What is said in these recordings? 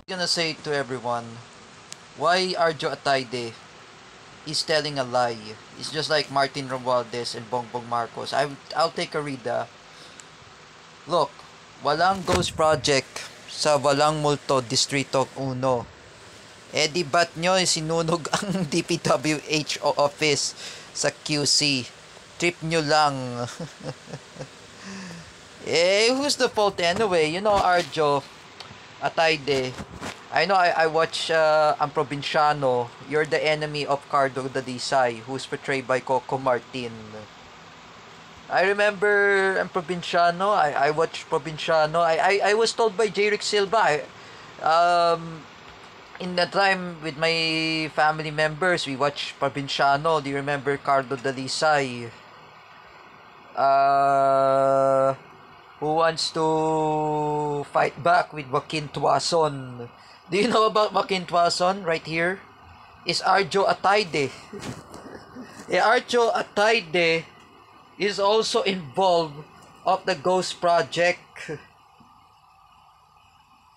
Gonna say to everyone why Arjo Atayde is telling a lie. It's just like Martin Romualdez and Bongbong Marcos. I'll take a read. Look, walang ghost project sa walang multo Distrito 1. Di ba't nyo sinunog ang DPWH office sa QC? Trip nyo lang. Who's the fault anyway? You know, Arjo Atayde. I know I watch Ang Provinciano. You're the enemy of Cardo Dadisay, who's portrayed by Coco Martin. I remember Ang Provinciano. I watched Provinciano. I was told by J. Rick Silva. In that time with my family members, we watched Provinciano. Do you remember Cardo Dadisay? Who wants to fight back with Joaquin Tuason? Do you know about Joaquin Tuason? Right here is Arjo Atayde. Arjo Atayde is also involved of the Ghost Project.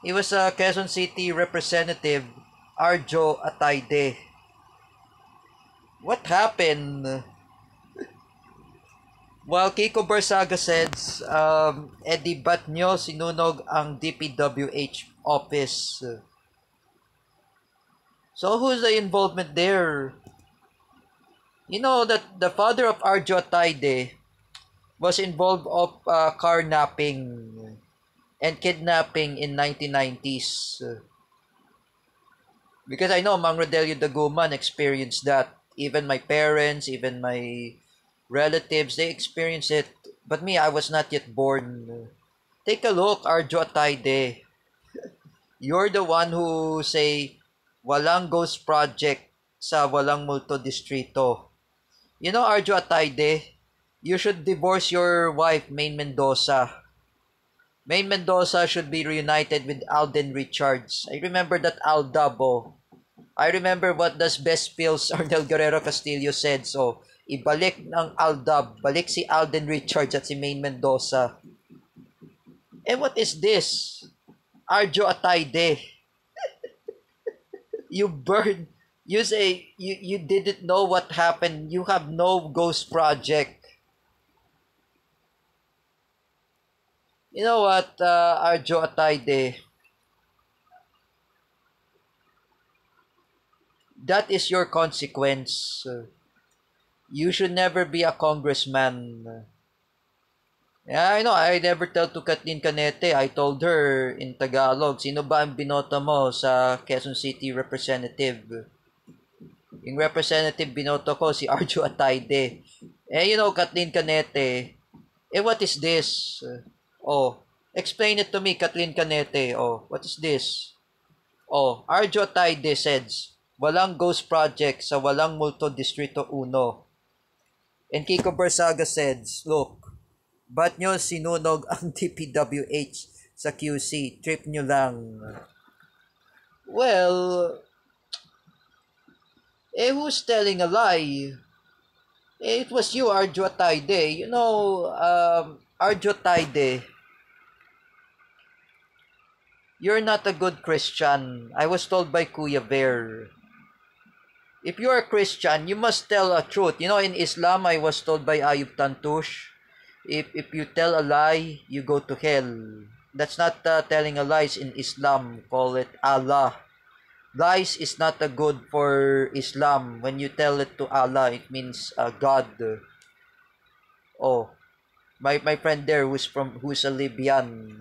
He was a Quezon City representative, Arjo Atayde. What happened? While Kiko Barsaga says, Eddie ba't nyo sinunog ang DPWH office? So who's the involvement there? You know that the father of Arjo Atayde was involved of carnapping and kidnapping in 1990s. Because I know Mang Rodelio Daguman experienced that. Even my parents, even my relatives, they experienced it. But me, I was not yet born. Take a look, Arjo Atayde. You're the one who say, walang ghost project sa walang multo distrito. You know, Arjo Atayde, you should divorce your wife, Maine Mendoza. Maine Mendoza should be reunited with Alden Richards. I remember that Aldabo. I remember what does Best Pills Arnel Guerrero Castillo said. So, ibalik ng Aldab. Balik si Alden Richards at si Maine Mendoza. What is this? Arjo Atayde. You burn. You say you didn't know what happened. You have no ghost project. You know what, Arjo Atayde? That is your consequence. You should never be a congressman. Yeah, I know. I never tell to Kathleen Canete. I told her in Tagalog, sino ba ang binoto mo sa Quezon City representative? Yung representative binoto ko, si Arjo Atayde. You know, Kathleen Canete, what is this? Explain it to me, Kathleen Canete. What is this? Arjo Atayde says, walang ghost project sa walang multo Distrito 1. And Kiko Barsaga says, look, ba't nyo sinunog ang DPWH sa QC? Trip nyo lang. Well, who's telling a lie? It was you, Arjo Atayde. You know, Arjo Atayde, you're not a good Christian. I was told by Kuya Bear. If you are a Christian, you must tell a truth. You know, in Islam, I was told by Ayub Tantush, if you tell a lie, you go to hell. That's not telling a lies in Islam. Call it Allah. Lies is not a good for Islam. When you tell it to Allah, it means God. My friend there who's a Libyan.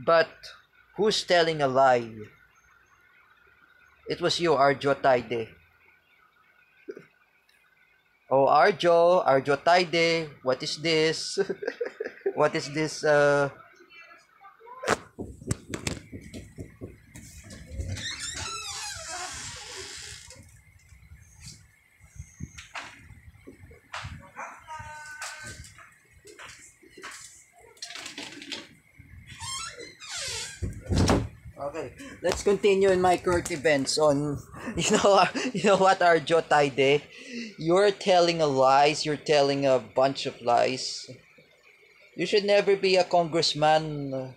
But who's telling a lie? It was you, Arjo Atayde. Arjo Atayde, what is this? What is this? Okay, let's continue in my current events on, you know what, Arjo Atayde? You're telling a lies, you're telling a bunch of lies. You should never be a congressman.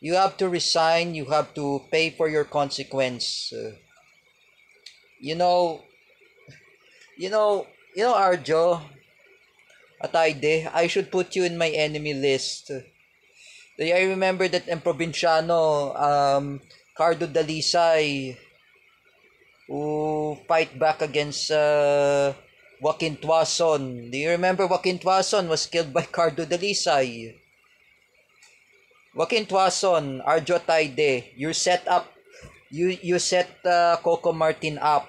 You have to resign. You have to pay for your consequence. You know, you know, Arjo, Ataide, I should put you in my enemy list. I remember that in Provinciano, Cardo Dalisay, who fight back against Joaquin Tuason. Do you remember Joaquin Tuason was killed by Cardo Dalisay? Joaquin Tuason, Arjo Taide, you set Coco Martin up,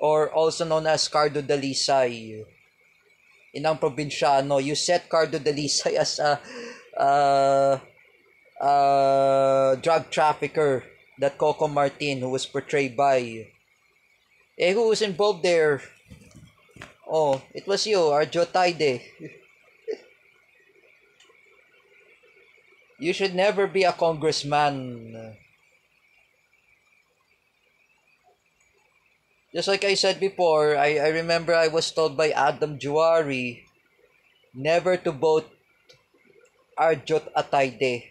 or also known as Cardo Dalisay. Inang Provinciano, you set Cardo Dalisay as a drug trafficker, that Coco Martin, who was portrayed by. Who was involved there? Oh, it was you, Arjo Taide. You should never be a congressman. Just like I said before, I remember I was told by Adam Juari never to vote Arjo Ataide.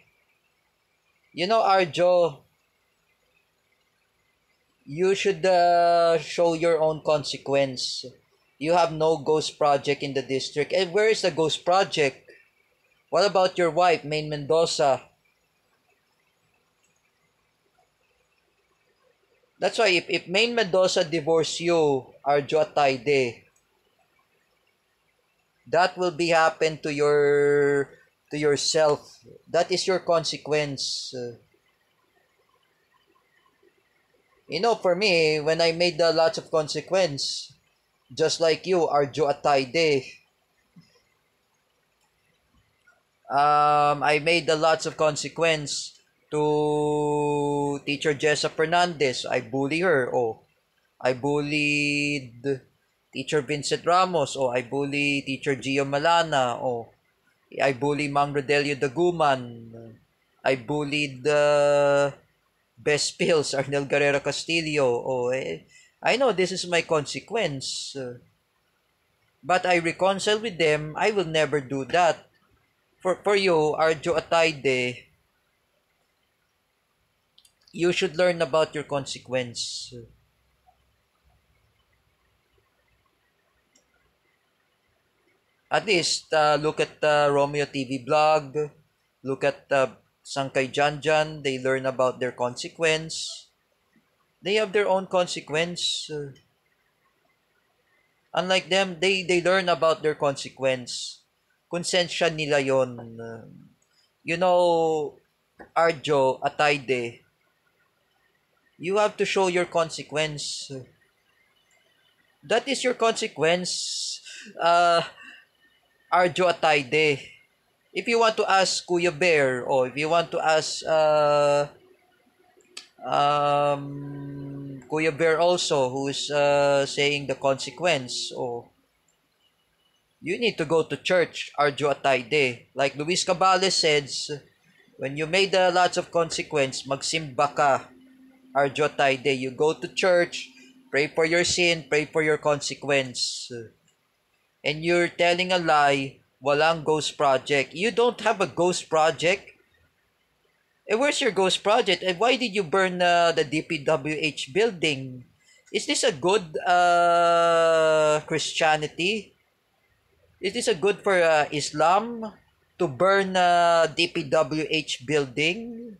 You know, Arjo, you should show your own consequence. You have no ghost project in the district. And where is the ghost project? What about your wife, Maine Mendoza? That's why if Maine Mendoza divorce you, Arjo Ataide, that will be happen to yourself. That is your consequence. For me, when I made lots of consequence, just like you, Arjo Ataide, I made lots of consequence to Teacher Jessa Fernandez. I bully her. Oh, I bullied Teacher Vincent Ramos. Oh, I bully Teacher Gio Malana. Oh, I bully Mang Rodelio Daguman. I bullied Best Pills, Arnel Guerrero Castillo. Oh, I know this is my consequence. But I reconcile with them. I will never do that. For you, Arjo Ataide, you should learn about your consequence. At least, look at Romeo TV blog. Look at Sangkay Janjan. They learn about their consequence. They have their own consequence. Unlike them, they learn about their consequence. Konsensya nila yon. You know, Arjo Ataide, you have to show your consequence. That is your consequence, Arjo Ataide. If you want to ask Kuya Bear, or if you want to ask Kuya Bear also, who is saying the consequence, you need to go to church, Arjo Ataide. Like Luis Cabales says, when you made lots of consequence, magsimba ka, Arjo Ataide. You go to church, pray for your sin, pray for your consequence. And you're telling a lie, walang ghost project. You don't have a ghost project. Where's your ghost project? And why did you burn the DPWH building? Is this a good Christianity? Is this a good for Islam to burn DPWH building?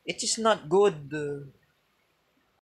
It is not good.